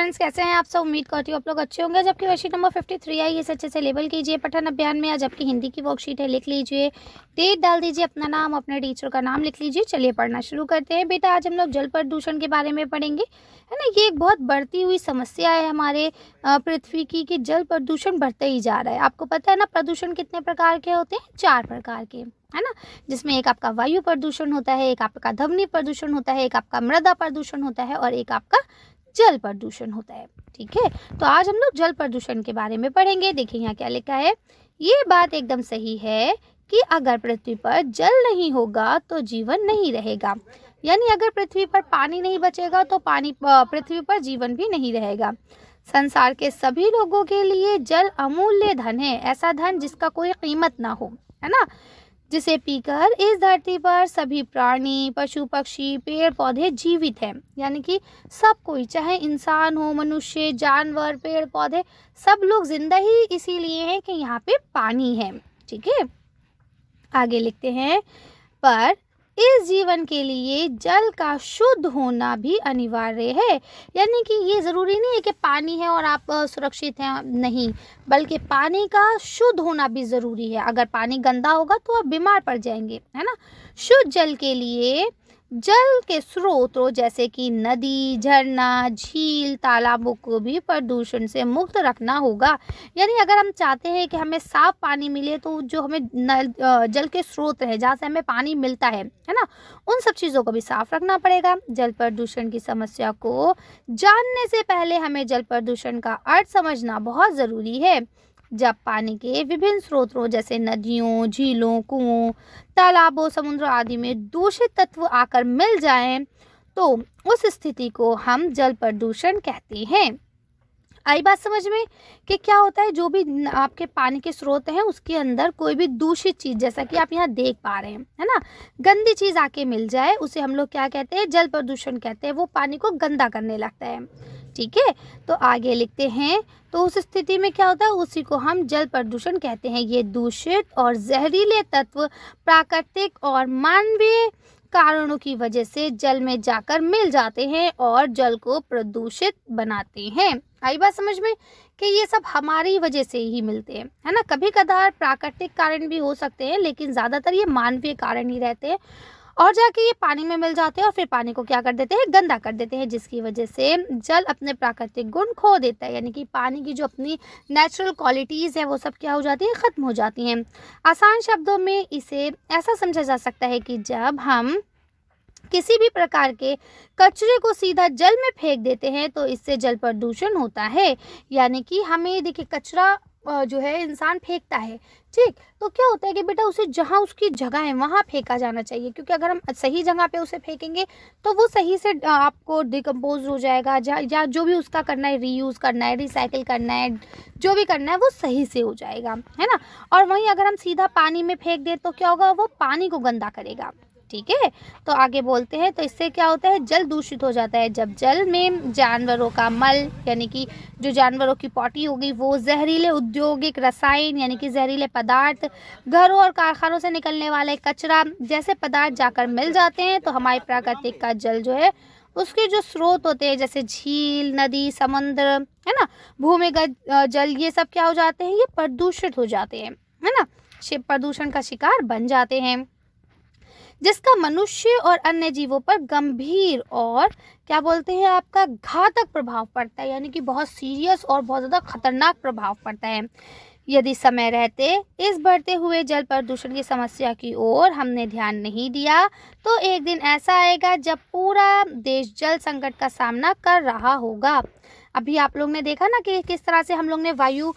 Friends, कैसे हैं आप सब। उम्मीद करती हूँ आप लोग अच्छे होंगे। जबकि वर्कशीट नंबर 53 आई है, इसे अच्छे से लेबल कीजिए। पठन अभियान में आज आपकी हिंदी की वर्कशीट है, लिख लीजिए, डेट डाल दीजिए, अपना नाम, अपने टीचर का नाम लिख लीजिए। चलिए पढ़ना शुरू करते हैं। बेटा, आज हम लोग जल प्रदूषण के बारे में पढ़ेंगे, है ना। ये एक बहुत बढ़ती हुई समस्या है हमारे पृथ्वी की, कि जल प्रदूषण बढ़ते ही जा रहा है। आपको पता है ना, प्रदूषण कितने प्रकार के होते हैं? 4 प्रकार के, है ना। जिसमें एक आपका वायु प्रदूषण होता है, एक आपका ध्वनि प्रदूषण होता है, एक आपका मृदा प्रदूषण होता है और एक आपका जल प्रदूषण होता है। ठीक है, तो आज हम लोग जल प्रदूषण के बारे में पढ़ेंगे। देखिए यहाँ क्या लिखा है। ये बात एकदम सही है कि अगर पृथ्वी पर जल नहीं होगा तो जीवन नहीं रहेगा। यानी अगर पृथ्वी पर पानी नहीं बचेगा तो पृथ्वी पर जीवन भी नहीं रहेगा। संसार के सभी लोगों के लिए जल अमूल्य धन है, ऐसा धन जिसका कोई कीमत ना हो, है ना। जिसे पीकर इस धरती पर सभी प्राणी, पशु पक्षी, पेड़ पौधे जीवित हैं। यानी कि सब कोई, चाहे इंसान हो, मनुष्य, जानवर, पेड़ पौधे, सब लोग जिंदा ही इसीलिए हैं कि यहाँ पे पानी है। ठीक है, आगे लिखते हैं। पर इस जीवन के लिए जल का शुद्ध होना भी अनिवार्य है। यानी कि ये ज़रूरी नहीं है कि पानी है और आप सुरक्षित हैं, नहीं, बल्कि पानी का शुद्ध होना भी ज़रूरी है। अगर पानी गंदा होगा तो आप बीमार पड़ जाएंगे, है ना। शुद्ध जल के लिए जल के स्रोतों जैसे कि नदी, झरना, झील, तालाबों को भी प्रदूषण से मुक्त रखना होगा। यानी अगर हम चाहते हैं कि हमें साफ पानी मिले तो जो हमें जल के स्रोत है, जहाँ से हमें पानी मिलता है ना, उन सब चीज़ों को भी साफ रखना पड़ेगा। जल प्रदूषण की समस्या को जानने से पहले हमें जल प्रदूषण का अर्थ समझना बहुत ज़रूरी है। जब पानी के विभिन्न स्रोतों जैसे नदियों, झीलों, कुओं, तालाबों, समुद्र आदि में दूषित तत्व आकर मिल जाएं, तो उस स्थिति को हम जल प्रदूषण कहते हैं। आई बात समझ में कि क्या होता है? जो भी आपके पानी के स्रोत हैं उसके अंदर कोई भी दूषित चीज़, जैसा कि आप यहाँ देख पा रहे हैं, है ना, गंदी चीज़ आके मिल जाए, उसे हम लोग क्या कहते हैं? जल प्रदूषण कहते हैं। वो पानी को गंदा करने लगता है। ठीक है, तो आगे लिखते हैं। तो उस स्थिति में क्या होता है? उसी को हम जल प्रदूषण कहते हैं। ये दूषित और जहरीले तत्व प्राकृतिक और मानवीय कारणों की वजह से जल में जाकर मिल जाते हैं और जल को प्रदूषित बनाते हैं। आई बात समझ में कि ये सब हमारी वजह से ही मिलते हैं, है ना। कभी कभार प्राकृतिक कारण भी हो सकते हैं, लेकिन ज़्यादातर ये मानवीय कारण ही रहते हैं और जाके ये पानी में मिल जाते हैं और फिर पानी को क्या कर देते हैं? गंदा कर देते हैं, जिसकी वजह से जल अपने प्राकृतिक गुण खो देता है। यानी कि पानी की जो अपनी नेचुरल क्वालिटीज़ है वो सब क्या हो जाती है? ख़त्म हो जाती हैं। आसान शब्दों में इसे ऐसा समझा जा सकता है कि जब हम किसी भी प्रकार के कचरे को सीधा जल में फेंक देते हैं तो इससे जल प्रदूषण होता है। यानी कि हमें देखिए, कचरा जो है इंसान फेंकता है, ठीक, तो क्या होता है कि बेटा उसे जहाँ उसकी जगह है वहाँ फेंका जाना चाहिए, क्योंकि अगर हम सही जगह पे उसे फेंकेंगे तो वो सही से आपको डिकम्पोज हो जाएगा, या जो भी उसका करना है, रीयूज़ करना है, रिसाइकिल करना है, जो भी करना है वो सही से हो जाएगा, है ना। और वहीं अगर हम सीधा पानी में फेंक दें तो क्या होगा? वो पानी को गंदा करेगा। ठीक है, तो आगे बोलते हैं। तो इससे क्या होता है? जल दूषित हो जाता है। जब जल में जानवरों का मल, यानी कि जो जानवरों की पॉटी होगी, वो जहरीले औद्योगिक रसायन यानी कि जहरीले पदार्थ, घरों और कारखानों से निकलने वाले कचरा जैसे पदार्थ जाकर मिल जाते हैं, तो हमारे प्राकृतिक का जल जो है उसके जो स्रोत होते हैं जैसे झील, नदी, समुद्र, है ना, भूमिगत जल, ये सब क्या हो जाते हैं? ये प्रदूषित हो जाते हैं, है ना, प्रदूषण का शिकार बन जाते हैं, जिसका मनुष्य और अन्य जीवों पर गंभीर और क्या बोलते हैं आपका घातक प्रभाव पड़ता है। यानी कि बहुत सीरियस और बहुत ज़्यादा खतरनाक प्रभाव पड़ता है। यदि समय रहते इस बढ़ते हुए जल प्रदूषण की समस्या की ओर हमने ध्यान नहीं दिया तो एक दिन ऐसा आएगा जब पूरा देश जल संकट का सामना कर रहा होगा। अभी आप लोग ने देखा ना कि किस तरह से हम लोग ने वायु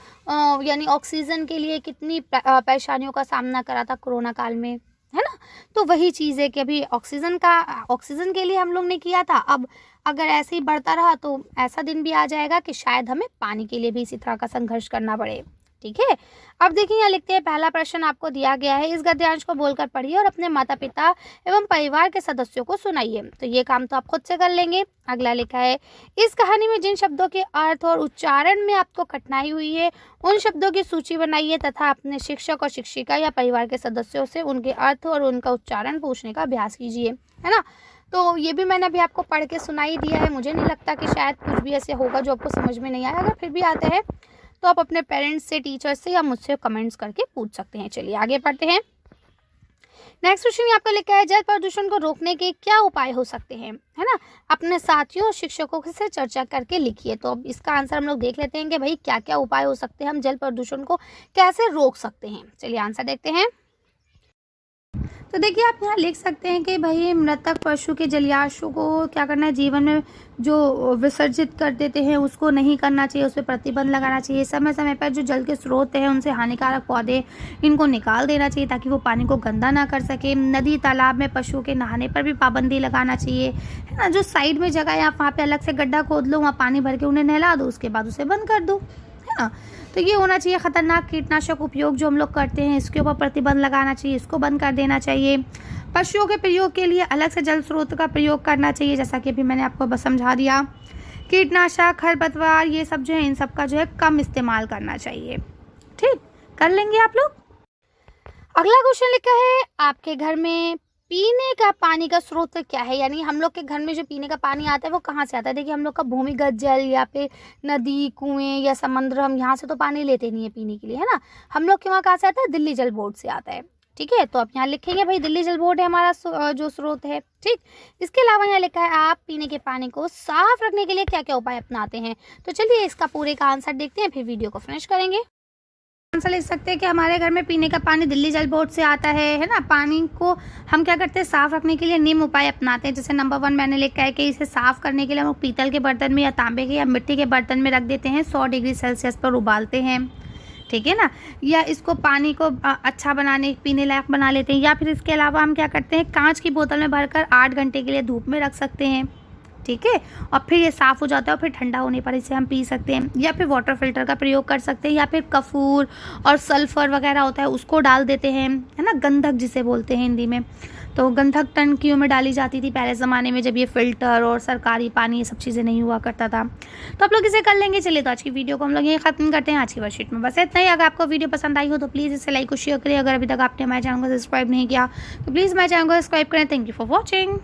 यानी ऑक्सीजन के लिए कितनी परेशानियों का सामना करा था कोरोना काल में, है ना। तो वही चीज़ है कि अभी ऑक्सीजन के लिए हम लोग ने किया था। अब अगर ऐसे ही बढ़ता रहा तो ऐसा दिन भी आ जाएगा कि शायद हमें पानी के लिए भी इसी तरह का संघर्ष करना पड़े। ठीक है, अब देखिए यहाँ लिखते हैं। पहला प्रश्न आपको दिया गया है, इस गद्यांश को बोलकर पढ़िए और अपने माता पिता एवं परिवार के सदस्यों को सुनाइए। तो ये काम तो आप खुद से कर लेंगे। अगला लिखा है, इस कहानी में जिन शब्दों के अर्थ और उच्चारण में आपको कठिनाई हुई है उन शब्दों की सूची बनाइए तथा अपने शिक्षक और शिक्षिका या परिवार के सदस्यों से उनके अर्थ और उनका उच्चारण पूछने का अभ्यास कीजिए, है ना। तो ये भी मैंने अभी आपको पढ़ के सुना ही दिया है। मुझे नहीं लगता कि शायद कुछ भी ऐसे होगा जो आपको समझ में नहीं आया। अगर फिर भी आता है तो आप अपने पेरेंट्स से, टीचर से या मुझसे कमेंट्स करके पूछ सकते हैं। चलिए आगे पढ़ते हैं। नेक्स्ट क्वेश्चन आपका लिखा है, जल प्रदूषण को रोकने के क्या उपाय हो सकते हैं, है ना। अपने साथियों और शिक्षकों से चर्चा करके लिखिए। तो अब इसका आंसर हम लोग देख लेते हैं कि भाई क्या क्या उपाय हो सकते हैं, हम जल प्रदूषण को कैसे रोक सकते हैं। चलिए आंसर देखते हैं। तो देखिए आप यहाँ लिख सकते हैं कि भाई मृतक पशु के जलीयांशों को क्या करना है, जीवन में जो विसर्जित कर देते हैं उसको नहीं करना चाहिए, उस पर प्रतिबंध लगाना चाहिए। समय समय पर जो जल के स्रोत हैं उनसे हानिकारक पौधे इनको निकाल देना चाहिए ताकि वो पानी को गंदा ना कर सके। नदी तालाब में पशुओं के नहाने पर भी पाबंदी लगाना चाहिए, है ना। जो साइड में जगह है आप वहाँ पे अलग से गड्ढा खोद लो, वहाँ पानी भर के उन्हें नहला दो, उसके बाद उसे बंद कर दो, है ना। तो ये होना चाहिए। खतरनाक कीटनाशक उपयोग जो हम लोग करते हैं इसके ऊपर प्रतिबंध लगाना चाहिए, इसको बंद कर देना चाहिए। पशुओं के प्रयोग के लिए अलग से जल स्रोत का प्रयोग करना चाहिए, जैसा कि अभी मैंने आपको बस समझा दिया। कीटनाशक, खरपतवार ये सब जो है इन सब का जो है कम इस्तेमाल करना चाहिए। ठीक, कर लेंगे आप लोग। अगला क्वेश्चन लिखा है, आपके घर में पीने का पानी का स्रोत क्या है, यानी हम लोग के घर में जो पीने का पानी आता है वो कहाँ से आता है। देखिए हम लोग का भूमिगत जल या फिर नदी, कुएं या समुद्र, हम यहाँ से तो पानी लेते नहीं है पीने के लिए, है ना। हम लोग के वहाँ कहाँ से आता है, दिल्ली जल बोर्ड से आता है। ठीक है, तो आप यहाँ लिखेंगे भाई दिल्ली जल बोर्ड है हमारा जो स्रोत है। ठीक, इसके अलावा यहाँ लिखा है, आप पीने के पानी को साफ रखने के लिए क्या क्या उपाय अपनाते हैं। तो चलिए इसका पूरे का आंसर देखते हैं, फिर वीडियो को फिनिश करेंगे। आंसर लिख सकते हैं कि हमारे घर में पीने का पानी दिल्ली जल बोर्ड से आता है ना। पानी को हम क्या करते हैं, साफ़ रखने के लिए निम्न उपाय अपनाते हैं। जैसे नंबर 1 मैंने लिखा है कि इसे साफ़ करने के लिए हम लोग पीतल के बर्तन में या तांबे के या मिट्टी के बर्तन में रख देते हैं, 100 डिग्री सेल्सियस पर उबालते हैं, ठीक है ना। या इसको पानी को अच्छा बनाने, पीने लायक बना लेते हैं। या फिर इसके अलावा हम क्या करते हैं, कांच की बोतल में भरकर 8 घंटे के लिए धूप में रख सकते हैं, ठीक है। और फिर ये साफ़ हो जाता है और फिर ठंडा होने पर इसे हम पी सकते हैं। या फिर वाटर फिल्टर का प्रयोग कर सकते हैं, या फिर कपूर और सल्फर वगैरह होता है उसको डाल देते हैं, है ना, गंधक जिसे बोलते हैं हिंदी में। तो गंधक टंकियों में डाली जाती थी पहले ज़माने में, जब ये फ़िल्टर और सरकारी पानी ये सब चीज़ें नहीं हुआ करता था। तो आप लोग इसे कर लेंगे। चलिए तो आज की वीडियो को हम लोग यही ख़त्म करते हैं। आज की वर्कशीट में बस इतना ही। अगर आपको वीडियो पसंद आई हो तो प्लीज़ इसे लाइक और शेयर करें। अगर अभी तक आपने हमारे चैनल को सब्सक्राइब नहीं किया तो प्लीज़ हमारे चैनल को सब्सक्राइब करें। Thank you for watching.